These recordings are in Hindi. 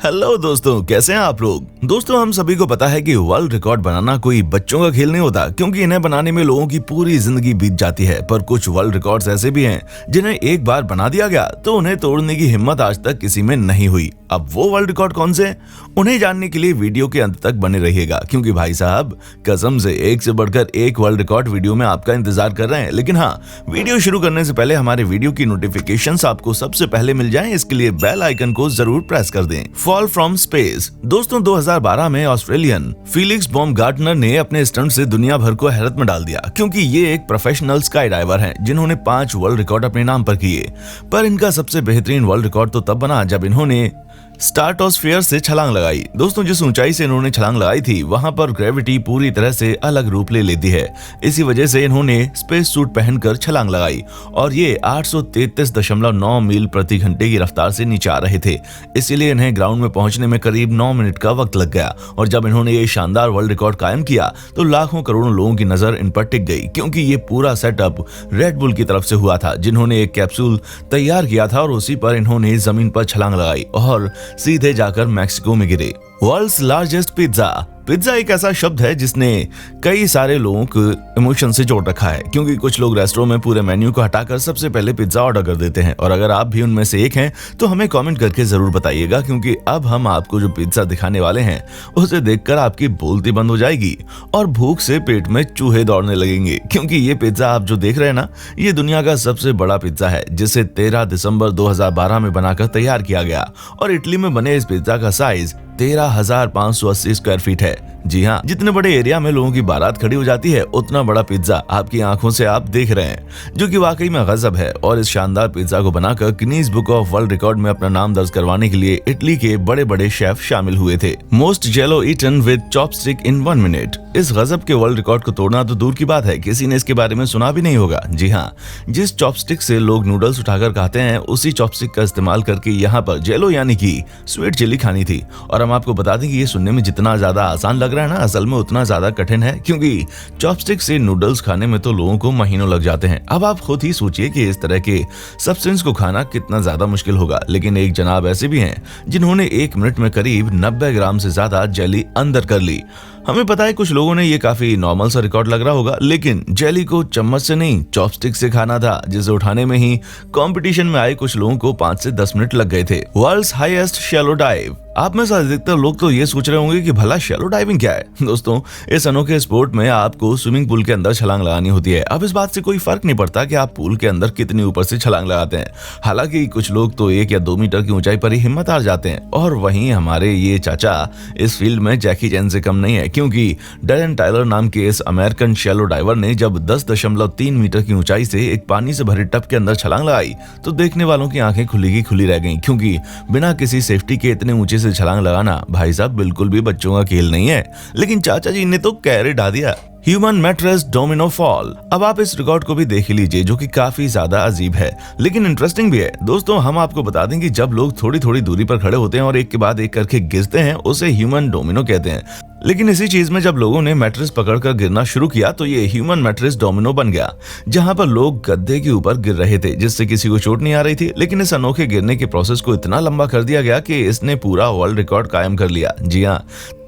हेलो दोस्तों, कैसे हैं आप लोग। दोस्तों, हम सभी को पता है कि वर्ल्ड रिकॉर्ड बनाना कोई बच्चों का खेल नहीं होता, क्योंकि इन्हें बनाने में लोगों की पूरी जिंदगी बीत जाती है। पर कुछ वर्ल्ड रिकॉर्ड्स ऐसे भी हैं जिन्हें एक बार बना दिया गया तो उन्हें तोड़ने की हिम्मत आज तक किसी में नहीं हुई। अब वो वर्ल्ड रिकॉर्ड कौन से हैं? उन्हें जानने के लिए वीडियो के अंत तक बने रहिएगा, क्योंकि भाई साहब कसम से एक से बढ़कर एक वर्ल्ड रिकॉर्ड वीडियो में आपका इंतजार कर रहे हैं। लेकिन हाँ, वीडियो शुरू करने से पहले हमारे वीडियो की नोटिफिकेशंस आपको सबसे पहले मिल जाएं, इसके लिए बेल आइकन को जरूर प्रेस कर दें। Fall from space. दोस्तों, 2012 में ऑस्ट्रेलियन फीलिक्स बॉमगार्टनर ने अपने स्टंट से दुनिया भर को हैरत में डाल दिया, क्योंकि ये एक प्रोफेशनल स्काई डाइवर हैं जिन्होंने 5 वर्ल्ड रिकॉर्ड अपने नाम पर किए। पर इनका सबसे बेहतरीन वर्ल्ड रिकॉर्ड तो तब बना जब इन्होंने स्ट्रेटोस्फीयर से छलांग लगाई। दोस्तों, जिस ऊंचाई से इन्होंने छलांग लगाई थी वहां पर ग्रेविटी पूरी तरह से अलग रूप ले लेती है। इसी वजह से इन्होंने स्पेस सूट पहनकर छलांग लगाई और ये 833.9 मील प्रति घंटे की रफ्तार से नीचे आ रहे थे। इसीलिए इन्हें ग्राउंड में पहुंचने में करीब 9 मिनट का वक्त लग गया। और जब इन्होंने ये शानदार वर्ल्ड रिकॉर्ड कायम किया तो लाखों करोड़ों लोगों की नजर इन पर टिक गई, क्योंकि ये पूरा सेटअप रेड बुल की तरफ से हुआ था, जिन्होंने एक कैप्सूल तैयार किया था और उसी पर इन्होंने जमीन पर छलांग लगाई और सीधे जाकर मैक्सिको में गिरे। World's largest pizza. पिज्जा एक ऐसा शब्द है जिसने कई सारे लोगों को इमोशन से जोड़ रखा है, क्योंकि कुछ लोग रेस्टोरेंट में पूरे मेन्यू को हटाकर सबसे पहले पिज्जा ऑर्डर कर देते हैं। और अगर आप भी उनमें से एक हैं तो हमें कमेंट करके जरूर बताइएगा, क्योंकि अब हम आपको जो पिज्जा दिखाने वाले हैं उसे देखकर आपकी बोलती बंद हो जाएगी और भूख से पेट में चूहे दौड़ने लगेंगे। क्योंकि ये पिज्जा आप जो देख रहे हैं ना, ये दुनिया का सबसे बड़ा पिज्जा है, जिसे 13 दिसंबर 2012 में बनाकर तैयार किया गया। और इटली में बने इस पिज्जा का साइज 13,580 स्क्वायर फीट है। जी हाँ, जितने बड़े एरिया में लोगों की बारात खड़ी हो जाती है उतना बड़ा पिज्जा आपकी आंखों से आप देख रहे हैं, जो कि वाकई में गजब है। और इस शानदार पिज्जा को बनाकर Guinness book of world record में अपना नाम दर्ज करवाने के लिए इटली के बड़े बड़े शेफ शामिल हुए थे। Most jello eaten with chopstick in 1 minute. इस गजब के वर्ल्ड रिकॉर्ड को तोड़ना तो दूर की बात है, किसी ने इसके बारे में सुना भी नहीं होगा। जी हाँ, जिस चॉपस्टिक से लोग नूडल्स उठाकर खाते हैं उसी चॉपस्टिक का इस्तेमाल करके यहाँ पर जेलो यानी कि स्वीट चिली खानी थी। और हम आपको बता दें कि ये सुनने में जितना ज्यादा आसान लग रहा है ना, असल में उतना ज्यादा कठिन है, क्योंकि चॉपस्टिक से नूडल्स खाने में तो लोगों को महीनों लग जाते हैं। अब आप खुद ही सोचिए कि इस तरह के सब्सटेंस को खाना कितना ज्यादा मुश्किल होगा। लेकिन एक जनाब ऐसे भी हैं जिन्होंने 1 मिनट में करीब 90 ग्राम से ज्यादा जेली अंदर कर ली। हमें पता है कुछ लोगों ने ये काफी नॉर्मल सा रिकॉर्ड लग रहा होगा, लेकिन जेली को चम्मच से नहीं चॉपस्टिक से खाना था, जिसे उठाने में ही कंपटीशन में आए कुछ लोगों को 5 से 10 मिनट लग गए थे। World's highest shallow dive. आप में से अधिकतर लोग तो ये सोच रहे होंगे कि भला शैलो डाइविंग क्या है। दोस्तों, इस अनोखे स्पोर्ट में आपको स्विमिंग पूल के अंदर छलांग लगानी होती है। अब इस बात से कोई फर्क नहीं पड़ता कि आप पूल के अंदर कितनी ऊपर से छलांग लगाते हैं। हालांकि कुछ लोग तो 1 या 2 मीटर की ऊंचाई पर ही हिम्मत हार जाते हैं। और वहीं हमारे ये चाचा इस फील्ड में जैकी चैन से कम नहीं है, क्योंकि डैरेन टायलर नाम के इस अमेरिकन शैलो डाइवर ने जब 10.3 मीटर की ऊंचाई से एक पानी से भरे टब के अंदर छलांग लगाई तो देखने वालों की आंखें खुली की खुली रह गईं, क्योंकि बिना किसी सेफ्टी के इतने ऊंचे से छलांग लगाना भाई साहब बिल्कुल भी बच्चों का खेल नहीं है। लेकिन चाचा जी ने तो कैरेट ढा दिया। Human mattress domino fall. अब आप इस रिकॉर्ड को भी देख लीजिए, जो कि काफी ज्यादा अजीब है लेकिन इंटरेस्टिंग भी है। दोस्तों, हम आपको बता दें कि जब लोग थोड़ी थोड़ी दूरी पर खड़े होते हैं और एक के बाद एक करके गिरते हैं उसे ह्यूमन डोमिनो कहते हैं। लेकिन इसी चीज में जब लोगों ने मैट्रेस पकड़कर गिरना शुरू किया तो ये ह्यूमन मैट्रेस डोमिनो बन गया, जहां पर लोग गद्दे के ऊपर गिर रहे थे, जिससे किसी को चोट नहीं आ रही थी। लेकिन इस अनोखे गिरने के प्रोसेस को इतना लंबा कर दिया गया कि इसने पूरा वर्ल्ड रिकॉर्ड कायम कर लिया। जी हाँ,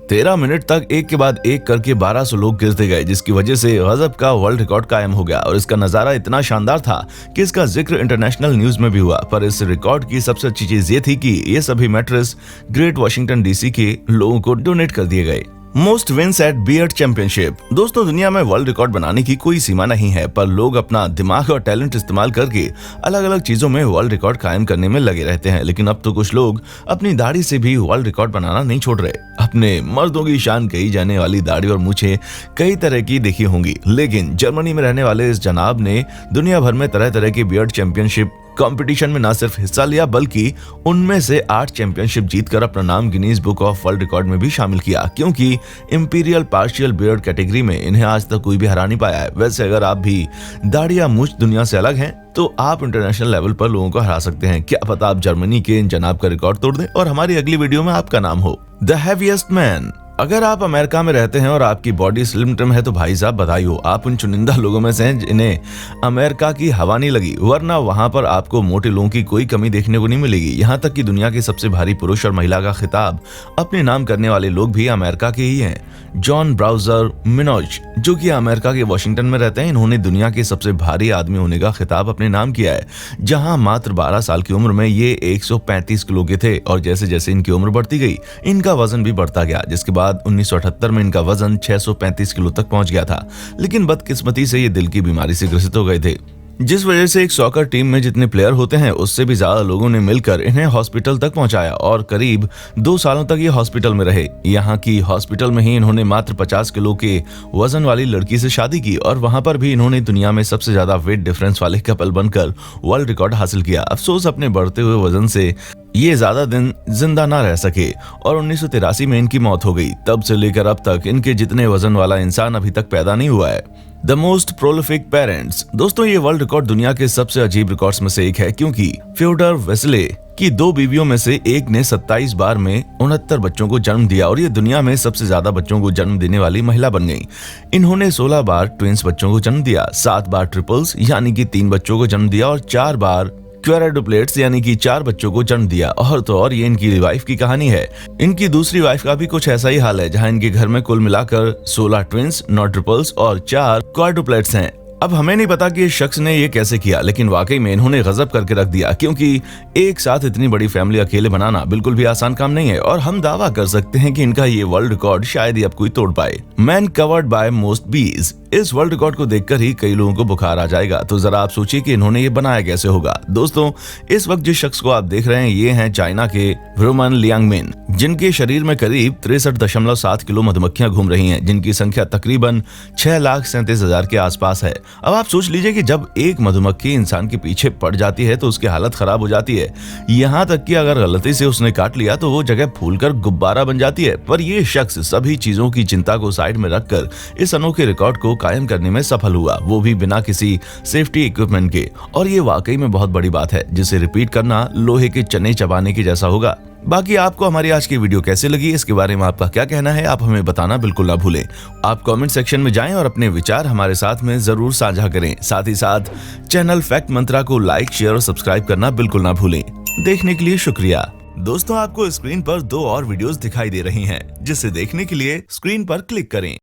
13 मिनट तक एक के बाद एक करके 1200 लोग गिरते गए, जिसकी वजह से गजब का वर्ल्ड रिकॉर्ड कायम हो गया। और इसका नजारा इतना शानदार था कि इसका जिक्र इंटरनेशनल न्यूज में भी हुआ। पर इस रिकॉर्ड की सबसे अच्छी चीज ये थी कि ये सभी मैट्रेस ग्रेट वॉशिंगटन डीसी के लोगों को डोनेट कर दिए गए। Most wins at beard championship. दोस्तों, दुनिया में वर्ल्ड रिकॉर्ड बनाने की कोई सीमा नहीं है, पर लोग अपना दिमाग और टैलेंट इस्तेमाल करके अलग अलग चीजों में वर्ल्ड रिकॉर्ड कायम करने में लगे रहते हैं। लेकिन अब तो कुछ लोग अपनी दाढ़ी से भी वर्ल्ड रिकॉर्ड बनाना नहीं छोड़ रहे। अपने मर्दों की शान कही जाने वाली दाढ़ी और मूछें कई तरह की देखी होंगी, लेकिन जर्मनी में रहने वाले इस जनाब ने दुनिया भर में तरह तरह की बियर्ड चैंपियनशिप कंपटीशन में न सिर्फ हिस्सा लिया, बल्कि उनमें से 8 चैंपियनशिप जीतकर अपना नाम Guinness book of world record में भी शामिल किया, क्योंकि इंपीरियल पार्शियल बियर्ड कैटेगरी में इन्हें आज तक कोई भी हरा नहीं पाया है। वैसे अगर आप भी दाढ़ी या मूछ दुनिया से अलग हैं तो आप इंटरनेशनल लेवल पर लोगों को हरा सकते हैं। क्या पता आप जर्मनी के इन जनाब का रिकॉर्ड तोड़ दें और हमारी अगली वीडियो में आपका नाम हो। The heaviest man. अगर आप अमेरिका में रहते हैं और आपकी बॉडी स्लिम ट्रिम है तो भाई साहब बधाई हो, आप उन चुनिंदा लोगों में से हैं जिन्हें अमेरिका की हवा नहीं लगी, वरना वहां पर आपको मोटे लोगों की कोई कमी देखने को नहीं मिलेगी। यहाँ तक कि दुनिया के सबसे भारी पुरुष और महिला का खिताब अपने नाम करने वाले लोग भी अमेरिका के ही हैं। जॉन ब्राउजर मिनोज, जो कि अमेरिका के वाशिंगटन में रहते हैं, इन्होंने दुनिया के सबसे भारी आदमी होने का खिताब अपने नाम किया है, जहां मात्र 12 साल की उम्र में ये 135 किलो के थे और जैसे जैसे इनकी उम्र बढ़ती गई इनका वजन भी बढ़ता गया, जिसके बाद 1978 में इनका वजन 635 किलो तक पहुंच गया था। लेकिन बदकिस्मती से ये दिल की बीमारी से ग्रसित हो गए थे, जिस वजह से एक सॉकर टीम में जितने प्लेयर होते हैं उससे भी ज्यादा लोगों ने मिलकर इन्हें हॉस्पिटल तक पहुंचाया और करीब 2 सालों तक ये हॉस्पिटल में रहे। यहाँ की हॉस्पिटल में ही इन्होंने मात्र 50 किलो के वजन वाली लड़की से शादी की और वहां पर भी इन्होंने दुनिया में सबसे ज्यादा वेट डिफरेंस वाले कपल बनकर वर्ल्ड रिकॉर्ड हासिल किया। अफसोस अपने बढ़ते हुए वजन से ये ज्यादा दिन जिंदा ना रह सके और 1983 में इनकी मौत हो गई। तब से लेकर अब तक इनके जितने वजन वाला इंसान अभी तक पैदा नहीं हुआ है। द मोस्ट प्रोलिफिक पेरेंट्स, दोस्तों ये वर्ल्ड रिकॉर्ड दुनिया के सबसे अजीब रिकॉर्ड्स में से एक है, क्योंकि फ्योडर वेस्ले की 2 बीवियों में से एक ने 27 बार में 69 बच्चों को जन्म दिया और ये दुनिया में सबसे ज्यादा बच्चों को जन्म देने वाली महिला बन गई। इन्होंने 16 बार ट्विंस बच्चों को जन्म दिया, 7 बार ट्रिपल्स यानी कि 3 बच्चों को जन्म दिया और 4 बार क्वाड्रुप्लेट्स यानी कि 4 बच्चों को जन्म दिया। और तो और ये इनकी वाइफ की कहानी है। इनकी दूसरी वाइफ का भी कुछ ऐसा ही हाल है, जहां इनके घर में कुल मिलाकर 16 ट्विंस, 9 ट्रिपल्स और 4 क्वाड्रुप्लेट्स हैं। अब हमें नहीं पता कि इस शख्स ने ये कैसे किया, लेकिन वाकई में इन्होंने गजब करके रख दिया, क्योंकि एक साथ इतनी बड़ी फैमिली अकेले बनाना बिल्कुल भी आसान काम नहीं है और हम दावा कर सकते हैं कि इनका ये वर्ल्ड रिकॉर्ड शायद ही अब कोई तोड़ पाए। मैन कवर्ड बाय मोस्ट बीज, इस वर्ल्ड रिकॉर्ड को देखकर ही कई लोगों को बुखार आ जाएगा। तो जरा आप सोचिए कि इन्होंने ये बनाया कैसे होगा। दोस्तों इस वक्त जिस शख्स को आप देख रहे हैं ये हैं चाइना के वुमन लियांगमिन, जिनके शरीर में करीब 63.7 किलो मधुमक्खियां घूम रही हैं, जिनकी संख्या तकरीबन 6,37,000 के आसपास है। अब आप सोच लीजिए कि जब एक मधुमक्खी इंसान के पीछे पड़ जाती है तो उसकी हालत खराब हो जाती है, यहाँ तक कि अगर गलती से उसने काट लिया तो वो जगह फूलकर गुब्बारा बन जाती है। पर ये शख्स सभी चीजों की चिंता को साइड में रखकर इस अनोखे रिकॉर्ड को कायम करने में सफल हुआ, वो भी बिना किसी सेफ्टी इक्विपमेंट के। और ये वाकई में बहुत बड़ी बात है, जिसे रिपीट करना लोहे के चने चबाने के जैसा होगा। बाकी आपको हमारी आज की वीडियो कैसे लगी, इसके बारे में आपका क्या कहना है, आप हमें बताना बिल्कुल ना भूलें। आप कमेंट सेक्शन में जाएं और अपने विचार हमारे साथ में जरूर साझा करें। साथ ही साथ चैनल फैक्ट मंत्रा को लाइक, शेयर और सब्सक्राइब करना बिल्कुल ना भूलें। देखने के लिए शुक्रिया। दोस्तों आपको स्क्रीन पर 2 और वीडियोस दिखाई दे रही हैं, जिसे देखने के लिए स्क्रीन पर क्लिक करें।